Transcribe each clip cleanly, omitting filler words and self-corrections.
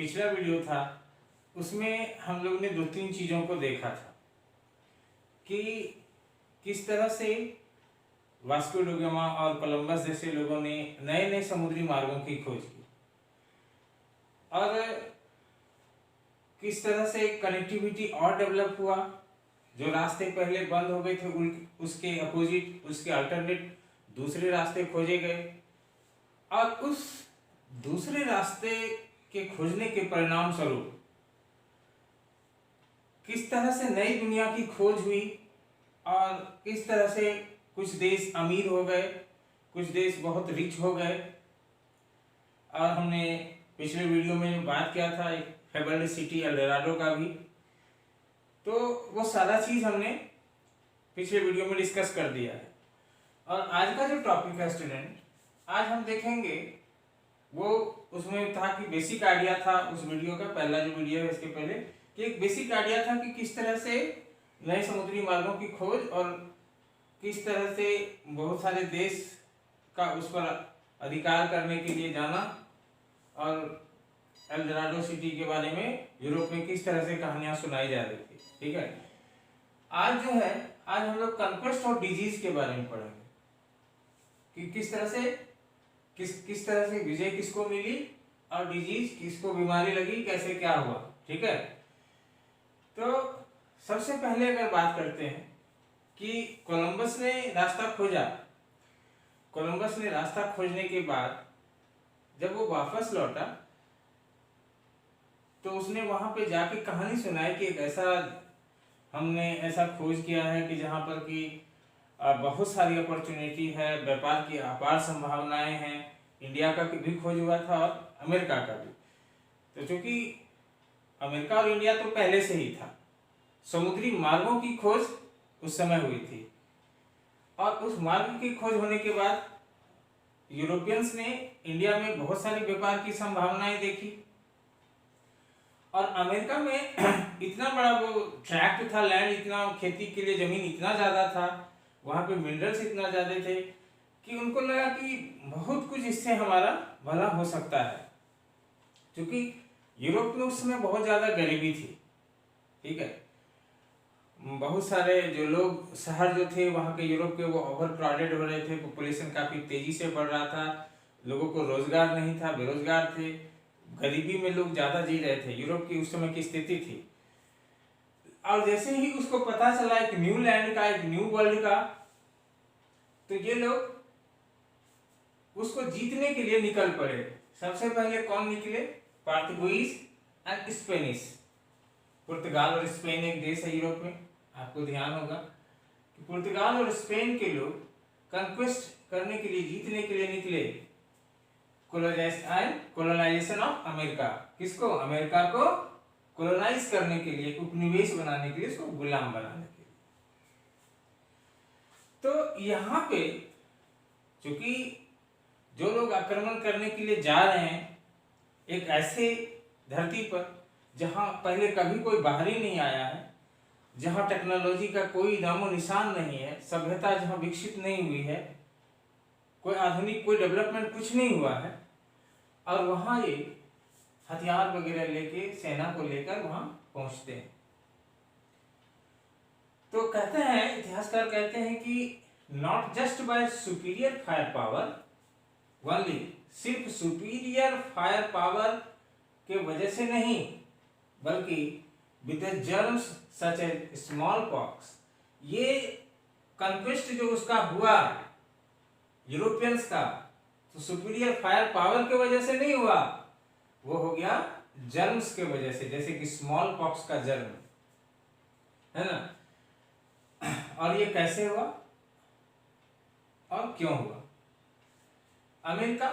पिछला वीडियो था उसमें हम लोग ने दो तीन चीज़ों को देखा था कि किस तरह से वास्को ड गामा और कोलंबस जैसे लोगों ने नए नए समुद्री मार्गों की खोज की और किस तरह से कनेक्टिविटी और डेवलप हुआ। जो रास्ते पहले बंद हो गए थे उसके अपोजिट, उसके अल्टरनेट दूसरे रास्ते खोजे गए और उस दूसरे रास्ते के खोजने के परिणाम स्वरूप किस तरह से नई दुनिया की खोज हुई और किस तरह से कुछ देश अमीर हो गए, कुछ देश बहुत रिच हो गए। और हमने पिछले वीडियो में बात किया था एक फेबल्ड सिटी एल डोराडो का भी, तो वो सारा चीज़ हमने पिछले वीडियो में डिस्कस कर दिया है। और आज का जो टॉपिक है स्टूडेंट, आज हम देखेंगे वो उसमें था कि बेसिक आइडिया था उस वीडियो का, पहला जो वीडियो है इसके पहले, कि एक बेसिक आइडिया था कि किस तरह से नए समुद्री मार्गों की खोज और किस तरह से बहुत सारे देश का उस पर अधिकार करने के लिए जाना और एल डोराडो सिटी के बारे में यूरोप में किस तरह से कहानियां सुनाई जा रही थी। ठीक है, आज जो है आज हम लोग कन्क्वेस्ट और डिजीज के बारे में पढ़ेंगे कि किस तरह से विजय किसको मिली और डिजीज किसको बीमारी लगी, कैसे क्या हुआ। ठीक है, तो सबसे पहले अगर बात करते हैं कि कोलंबस ने रास्ता खोजा। कोलंबस ने रास्ता खोजने के बाद जब वो वापस लौटा तो उसने वहां पे जाके कहानी सुनाई कि एक हमने ऐसा खोज किया है कि जहां पर कि बहुत सारी अपॉर्चुनिटी है, व्यापार की अपार संभावनाएं हैं। इंडिया का भी खोज हुआ था और अमेरिका का भी। तो चूंकि अमेरिका और इंडिया तो पहले से ही था, समुद्री मार्गों की खोज उस समय हुई थी और उस मार्ग की खोज होने के बाद यूरोपियंस ने इंडिया में बहुत सारी व्यापार की संभावनाएं देखी और अमेरिका में इतना बड़ा वो ट्रैक्ट था, लैंड, इतना खेती के लिए जमीन इतना ज़्यादा था, वहाँ पे मिनरल्स इतना ज़्यादा थे कि उनको लगा कि बहुत कुछ इससे हमारा भला हो सकता है। क्योंकि यूरोप में उस समय बहुत ज़्यादा गरीबी थी। ठीक है, बहुत सारे जो लोग शहर जो थे वहाँ के यूरोप के वो ओवर क्राउडेड हो रहे थे, पॉपुलेशन काफ़ी तेज़ी से बढ़ रहा था, लोगों को रोजगार नहीं था, बेरोजगार थे, गरीबी में लोग ज़्यादा जी रहे थे। यूरोप की उस समय की स्थिति थी। और जैसे ही उसको पता चला एक न्यू लैंड का, एक न्यू वर्ल्ड का, तो ये लोग उसको जीतने के लिए निकल पड़े। सबसे पहले कौन निकले? Portuguese and Spanish. पुर्तगाल और स्पेन एक देश है यूरोप में, आपको ध्यान होगा कि पुर्तगाल और स्पेन के लोग कंक्वेस्ट करने के लिए, जीतने के लिए निकले। कोलोनाइजेशन ऑफ अमेरिका, किसको? अमेरिका को कोलोनाइज करने के लिए, उपनिवेश बनाने के लिए, उसको गुलाम बनाने के लिए। तो यहाँ पे चूंकि जो लोग आक्रमण करने के लिए जा रहे हैं एक ऐसे धरती पर जहाँ पहले कभी कोई बाहरी नहीं आया है, जहाँ टेक्नोलॉजी का कोई नामो निशान नहीं है, सभ्यता जहाँ विकसित नहीं हुई है, कोई आधुनिक कोई डेवलपमेंट कुछ नहीं हुआ है, और वहाँ ये हथियार वगैरह लेके, सेना को लेकर वहाँ पहुँचते हैं। तो कहते हैं, इतिहासकार कहते हैं कि not just by superior fire power only, सिर्फ सुपीरियर फायर पावर के वजह से नहीं, बल्कि with the germs such as smallpox. ये कन्क्वेस्ट जो उसका हुआ यूरोपियंस का, तो सुपीरियर फायर पावर के वजह से नहीं हुआ, वो हो गया जर्म्स के वजह से, जैसे कि स्मॉल पॉक्स का जर्म है ना। और ये कैसे हुआ और क्यों हुआ? अमेरिका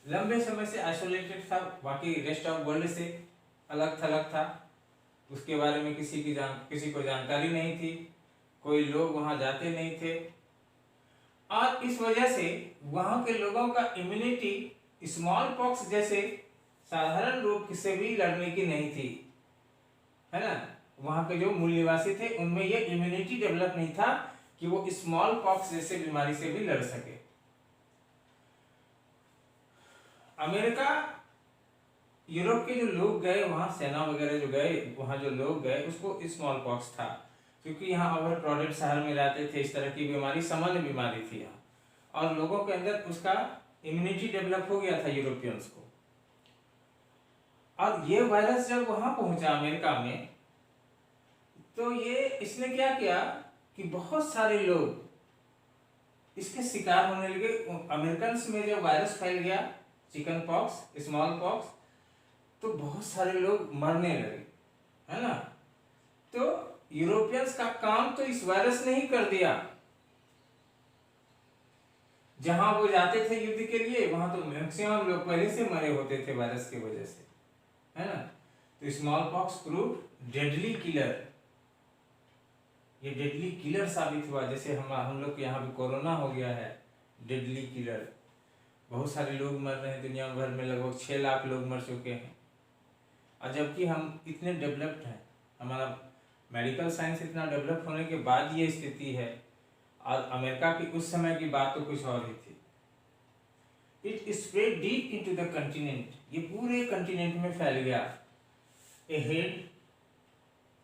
लंबे समय से आइसोलेटेड था, बाकी रेस्ट ऑफ वर्ल्ड से अलग थलग था, उसके बारे में किसी को जानकारी नहीं थी, कोई लोग वहां जाते नहीं थे और इस वजह से वहां के लोगों का इम्यूनिटी स्मॉल पॉक्स जैसे साधारण रोग से भी लड़ने की नहीं थी, है ना। वहां के जो मूल निवासी थे उनमें ये इम्यूनिटी डेवलप नहीं था कि वो स्मॉल पॉक्स जैसे बीमारी से भी लड़ सके। अमेरिका यूरोप के जो लोग गए वहाँ, सेना वगैरह जो गए वहाँ, जो लोग गए उसको स्मॉल पॉक्स था, क्योंकि यहाँ ओवर क्राउडेड शहर में रहते थे, इस तरह की बीमारी सामान्य बीमारी थी यहाँ, और लोगों के अंदर उसका इम्यूनिटी डेवलप हो गया था यूरोपियंस को। और ये वायरस जब वहां पहुंचा अमेरिका में, तो ये इसने क्या किया कि बहुत सारे लोग इसके शिकार होने लगे। अमेरिकन में जब वायरस फैल गया, चिकन पॉक्स, स्मॉल पॉक्स, तो बहुत सारे लोग मरने लगे, है ना। तो यूरोपियंस का काम तो इस वायरस ने ही कर दिया। जहां वो जाते थे युद्ध के लिए, वहां तो मैक्सिमम लोग पहले से मरे होते थे वायरस की वजह से, है ना। तो small pox prove deadly killer, ये डेडली किलर साबित हुआ। जैसे हम लोग के यहाँ भी कोरोना हो गया है, डेडली किलर। बहुत सारे लोग मर रहे हैं दुनिया भर में, लगभग 6 लाख लोग मर चुके हैं। और जबकि हम इतने डेवलप्ड हैं, हमारा मेडिकल साइंस इतना डेवलप होने के बाद ये स्थिति है। और अमेरिका की उस समय की बात तो कुछ और ही थी। It spread deep into the continent, ये पूरे कंटिनेंट में फैल गया। ए हेड,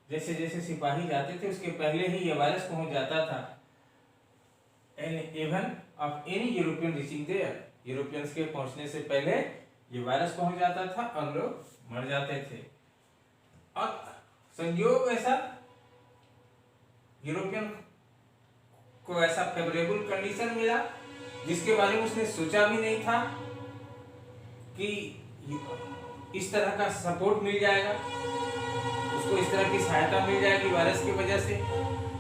जैसे जैसे सिपाही जाते थे उसके पहले ही ये वायरस पहुंच जाता था। An even of any European reaching there, Europeans के पहुंचने से पहले ये वायरस पहुंच जाता था और लोग मर जाते थे। और संयोग ऐसा, यूरोपियन को ऐसा फेवरेबल कंडीशन मिला जिसके बारे में उसने सोचा भी नहीं था कि इस तरह का सपोर्ट मिल जाएगा, उसको इस तरह की सहायता मिल जाएगी वायरस की वजह से।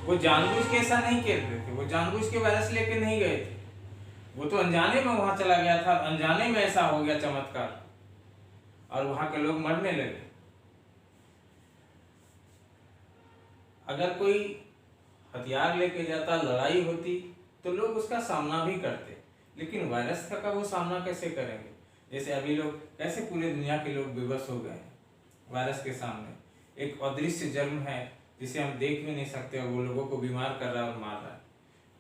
वो जानबूझ के ऐसा नहीं कर रहे थे, वो जानबूझ के वायरस लेके नहीं गए थे, वो तो अनजाने में वहां चला गया था, अनजाने में ऐसा हो गया चमत्कार, और वहां के लोग मरने लगे। अगर कोई हथियार लेके जाता, लड़ाई होती, तो लोग उसका सामना भी करते, लेकिन वायरस का वो सामना कैसे करेंगे। जैसे अभी लोग कैसे पूरे दुनिया के लोग विवश हो गए हैं वायरस के सामने। एक अदृश्य जर्म है जिसे हम देख भी नहीं सकते और वो लोगों को बीमार कर रहा है और मार रहा है।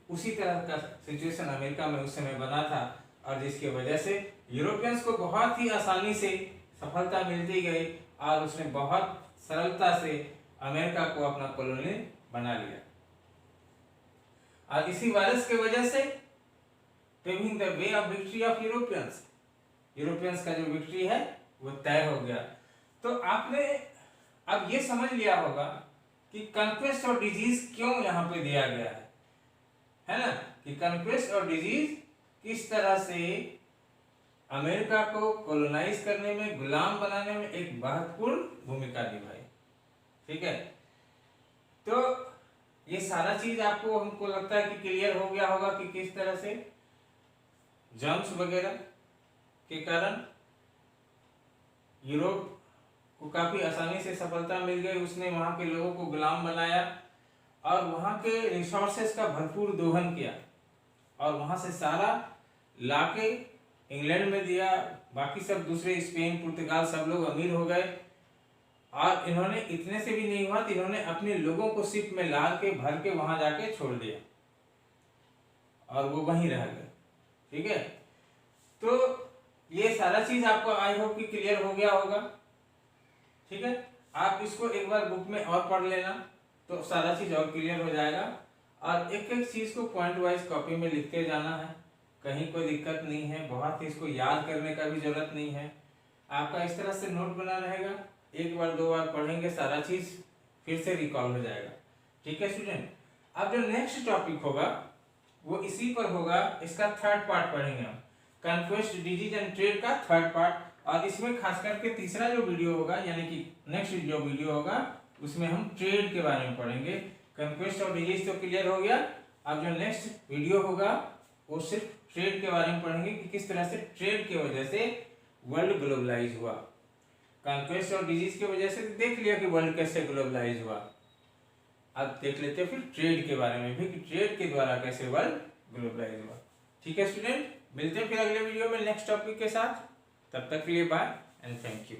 उसी तरह का सिचुएशन अमेरिका में उस समय बना था, और जिसकी वजह से यूरोपियंस को बहुत ही आसानी से सफलता मिलती गई और उसने बहुत सरलता से अमेरिका को अपना कॉलोनी बना लिया। और इसी वायरस की वजह से paving the way of victory of Europeans, Europeans का जो विक्ट्री है वो तय हो गया। तो आपने अब ये समझ लिया होगा कि कन्क्वेस्ट और डिजीज क्यों यहाँ पे दिया गया है ना, कि कन्क्वेस्ट और डिजीज किस तरह से अमेरिका को कॉलोनाइज करने में, गुलाम बनाने में एक महत्वपूर्ण भूमिका निभाई। ठीक है, तो ये सारा चीज आपको, हमको लगता है कि क्लियर हो गया होगा कि किस तरह से जर्म्स वगैरह के कारण यूरोप को काफी आसानी से सफलता मिल गई। उसने वहां के लोगों को गुलाम बनाया और वहां के रिसोर्सेस का भरपूर दोहन किया, और वहां से सारा लाके इंग्लैंड में दिया। बाकी सब दूसरे स्पेन, पुर्तगाल सब लोग अमीर हो गए। और इन्होंने इतने से भी नहीं हुआ तो इन्होंने अपने लोगों को शिप में ला के भर के वहां जाके छोड़ दिया और वो वहीं रह गए। ठीक है, तो ये सारा चीज आपको आई होप कि क्लियर हो गया होगा। ठीक है, आप इसको एक बार बुक में और पढ़ लेना तो सारा चीज और क्लियर हो जाएगा। और एक एक चीज को पॉइंट वाइज कॉपी में लिखते जाना है, कहीं कोई दिक्कत नहीं है। बहुत ही इसको याद करने का भी जरूरत नहीं है, आपका इस तरह से नोट बना रहेगा। एक बार दो बार पढ़ेंगे सारा चीज फिर से रिकॉल हो जाएगा। ठीक है स्टूडेंट, अब जो नेक्स्ट टॉपिक होगा वो इसी पर होगा। इसका थर्ड पार्ट पढ़ेंगे हम, कन्क्वेस्ट, डिजीज एंड ट्रेड का थर्ड पार्ट। और इसमें खास करके तीसरा जो वीडियो होगा, यानी कि नेक्स्ट जो वीडियो होगा उसमें हम ट्रेड के बारे में पढ़ेंगे। कन्क्वेस्ट और डिजीज तो क्लियर हो गया। अब जो नेक्स्ट वीडियो होगा वो सिर्फ ट्रेड के बारे में पढ़ेंगे कि किस तरह से ट्रेड की वजह से वर्ल्ड ग्लोबलाइज हुआ। कन्क्वेस्ट और डिजीज की वजह से देख लिया कि वर्ल्ड कैसे ग्लोबलाइज हुआ। अब देख लेते हैं फिर ट्रेड के बारे में भी कि ट्रेड के द्वारा कैसे वर्ल्ड ग्लोबलाइज हुआ। ठीक है स्टूडेंट, मिलते हैं फिर अगले वीडियो में नेक्स्ट टॉपिक के साथ। तब तक के लिए बाय एंड थैंक यू।